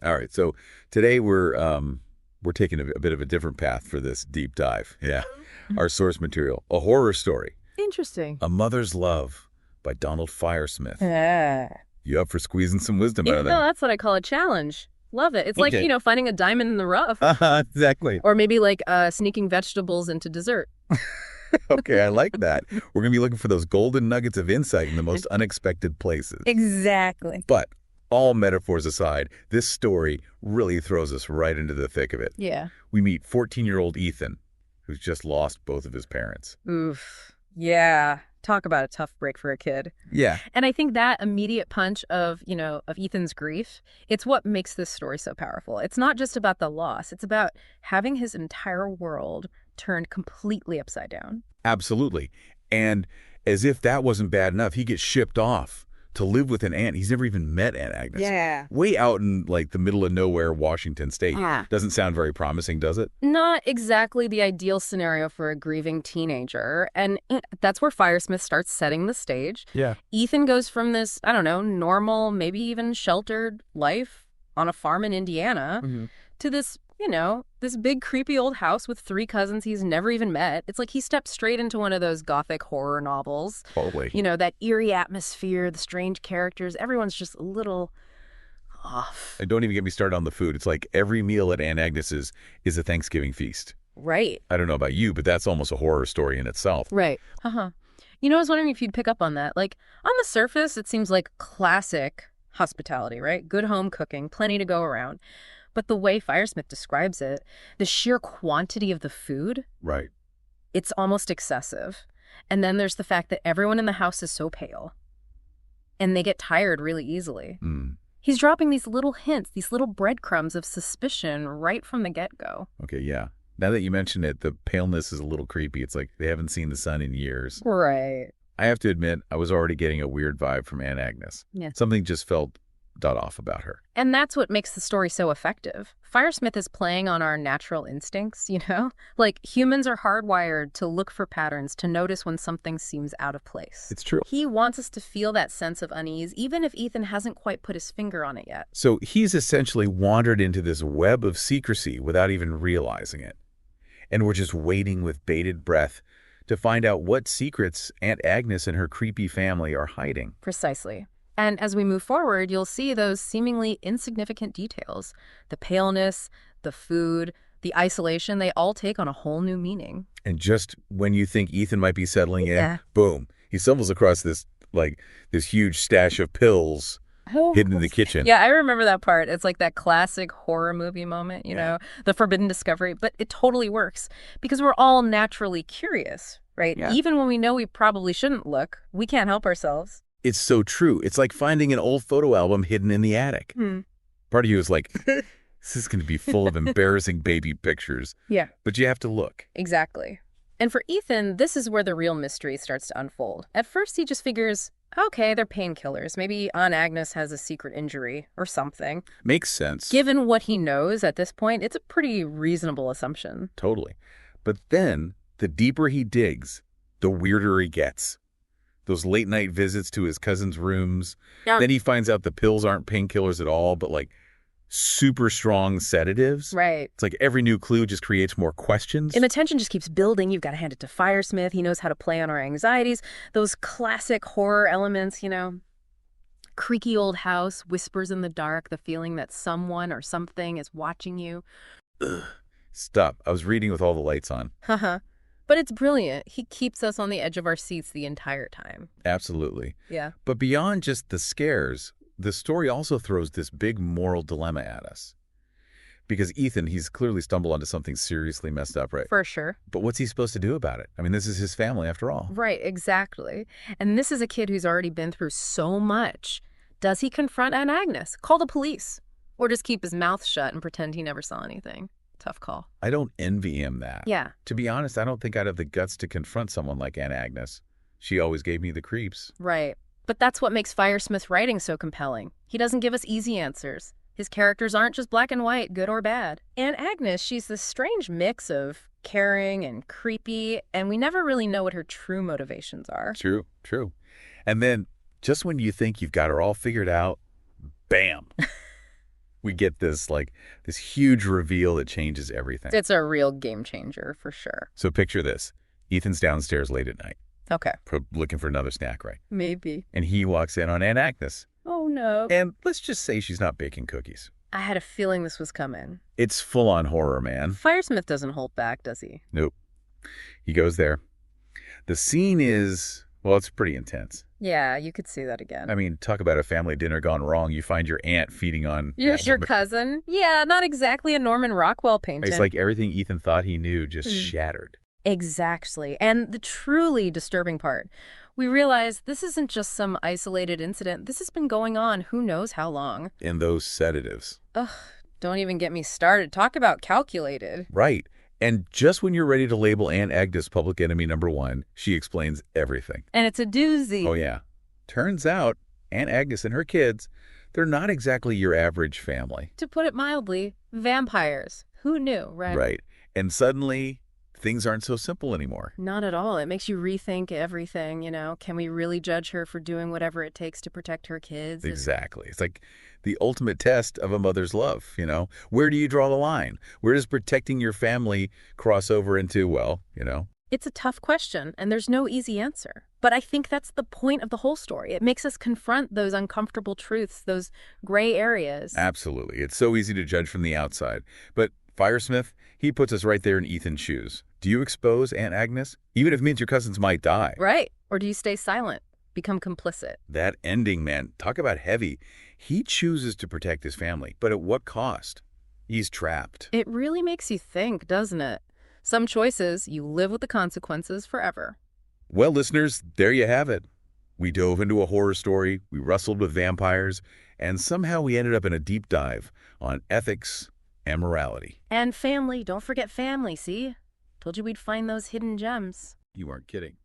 All right. So today we're taking a bit of a different path for this deep dive. Yeah. Our source material, a horror story, Interesting. A Mother's Love by Donald Firesmith. Yeah. You up for squeezing some wisdom out Yeah, of no, there? that's what I call a challenge. Love it. It's like, Okay. finding a diamond in the rough. Exactly. Or maybe like sneaking vegetables into dessert. Okay, I like that. We're going to be looking for those golden nuggets of insight in the most unexpected places. Exactly. But all metaphors aside, this story really throws us right into the thick of it. Yeah. We meet 14-year-old Ethan, who's just lost both of his parents. Oof. Yeah. Talk about a tough break for a kid. Yeah. And I think that immediate punch of, of Ethan's grief, it's what makes this story so powerful. It's not just about the loss. It's about having his entire world turned completely upside down. Absolutely. And as if that wasn't bad enough, he gets shipped off to live with an aunt. He's never even met Aunt Agnes. Yeah. Way out in like the middle of nowhere, Washington State. Yeah. Doesn't sound very promising, does it? Not exactly the ideal scenario for a grieving teenager. And that's where Firesmith starts setting the stage. Yeah. Ethan goes from this, I don't know, normal, maybe even sheltered life on a farm in Indiana to this, this big creepy old house with 3 cousins he's never even met. It's like he steps straight into one of those gothic horror novels. Totally. That eerie atmosphere, the strange characters. Everyone's just a little off. And don't even get me started on the food. It's like every meal at Aunt Agnes's is a Thanksgiving feast. Right. I don't know about you, but that's almost a horror story in itself. Right. Uh-huh. I was wondering if you'd pick up on that. Like, on the surface, it seems like classic hospitality, right? Good home cooking, plenty to go around. But the way Firesmith describes it, the sheer quantity of the food, Right. it's almost excessive. And then there's the fact that everyone in the house is so pale. And they get tired really easily. Mm. He's dropping these little hints, these little breadcrumbs of suspicion right from the get-go. Okay, yeah. Now that you mention it, the paleness is a little creepy. It's like they haven't seen the sun in years. Right. I have to admit, I was already getting a weird vibe from Aunt Agnes. Yeah. Something just felt off about her. And that's what makes the story so effective. Firesmith is playing on our natural instincts, Like, humans are hardwired to look for patterns, to notice when something seems out of place. It's true. He wants us to feel that sense of unease, even if Ethan hasn't quite put his finger on it yet. So he's essentially wandered into this web of secrecy without even realizing it. And we're just waiting with bated breath to find out what secrets Aunt Agnes and her creepy family are hiding. Precisely. And as we move forward, you'll see those seemingly insignificant details. The paleness, the food, the isolation, they all take on a whole new meaning. And just when you think Ethan might be settling Yeah. in, boom, he stumbles across this huge stash of pills hidden in the kitchen. Yeah, I remember that part. It's like that classic horror movie moment, the forbidden discovery. But it totally works because we're all naturally curious, right? Yeah. Even when we know we probably shouldn't look, we can't help ourselves. It's so true. It's like finding an old photo album hidden in the attic. Part of you is like, this is going to be full of embarrassing baby pictures. Yeah. But you have to look. Exactly. And for Ethan, this is where the real mystery starts to unfold. At first, he just figures, okay, they're painkillers. Maybe Aunt Agnes has a secret injury or something. Makes sense. Given what he knows at this point, it's a pretty reasonable assumption. Totally. But then, the deeper he digs, the weirder he gets. Those late-night visits to his cousin's rooms. Yeah. Then he finds out the pills aren't painkillers at all, but like super strong sedatives. Right. It's like every new clue just creates more questions. And the tension just keeps building. You've got to hand it to Firesmith. He knows how to play on our anxieties. Those classic horror elements, creaky old house, whispers in the dark, the feeling that someone or something is watching you. Ugh. Stop. I was reading with all the lights on. Haha. But it's brilliant. He keeps us on the edge of our seats the entire time. Absolutely. Yeah. But beyond just the scares, the story also throws this big moral dilemma at us. Because Ethan, he's clearly stumbled onto something seriously messed up, right? For sure. But what's he supposed to do about it? I mean, this is his family after all. Right, exactly. And this is a kid who's already been through so much. Does he confront Aunt Agnes? Call the police? Or just keep his mouth shut and pretend he never saw anything? Tough call. I don't envy him that. Yeah. To be honest, I don't think I'd have the guts to confront someone like Aunt Agnes. She always gave me the creeps. Right. But that's what makes Firesmith writing so compelling. He doesn't give us easy answers. His characters aren't just black and white, good or bad. Aunt Agnes, she's this strange mix of caring and creepy, and we never really know what her true motivations are. True, true. And then, just when you think you've got her all figured out, bam. We get this huge reveal that changes everything. It's a real game changer for sure. So picture this. Ethan's downstairs late at night, Okay. looking for another snack, right? Maybe. And he walks in on Aunt Agnes. Oh, no. And let's just say she's not baking cookies. I had a feeling this was coming. It's full-on horror, man. Firesmith doesn't hold back, does he? Nope. He goes there. The scene is, well, it's pretty intense. Yeah, you could see that again. I mean, talk about a family dinner gone wrong. You find your aunt feeding on... Your cousin? Yeah, not exactly a Norman Rockwell painting. It's like everything Ethan thought he knew just shattered. Exactly. And the truly disturbing part, we realize this isn't just some isolated incident. This has been going on who knows how long. And those sedatives. Ugh, don't even get me started. Talk about calculated. Right. And just when you're ready to label Aunt Agnes public enemy #1, she explains everything. And it's a doozy. Oh, yeah. Turns out, Aunt Agnes and her kids, they're not exactly your average family. To put it mildly, vampires. Who knew, right? Right. And suddenly, things aren't so simple anymore. Not at all. It makes you rethink everything, you know. Can we really judge her for doing whatever it takes to protect her kids? Exactly. It's like the ultimate test of a mother's love, you know? Where do you draw the line? Where does protecting your family cross over into, well, you know? It's a tough question, and there's no easy answer. But I think that's the point of the whole story. It makes us confront those uncomfortable truths, those gray areas. Absolutely. It's so easy to judge from the outside. But Firesmith, he puts us right there in Ethan's shoes. Do you expose Aunt Agnes? Even if it means your cousins might die. Right. Or do you stay silent? Become complicit? That ending, man, talk about heavy. He chooses to protect his family, but at what cost? He's trapped. It really makes you think, doesn't it? Some choices, you live with the consequences forever. Well, listeners, there you have it. We dove into a horror story, we wrestled with vampires, and somehow we ended up in a deep dive on ethics and morality. And family. Don't forget family, see? Told you we'd find those hidden gems. You aren't kidding.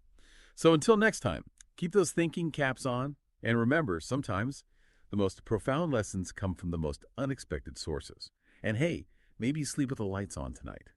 So until next time, keep those thinking caps on, and remember, sometimes the most profound lessons come from the most unexpected sources. And hey, maybe sleep with the lights on tonight.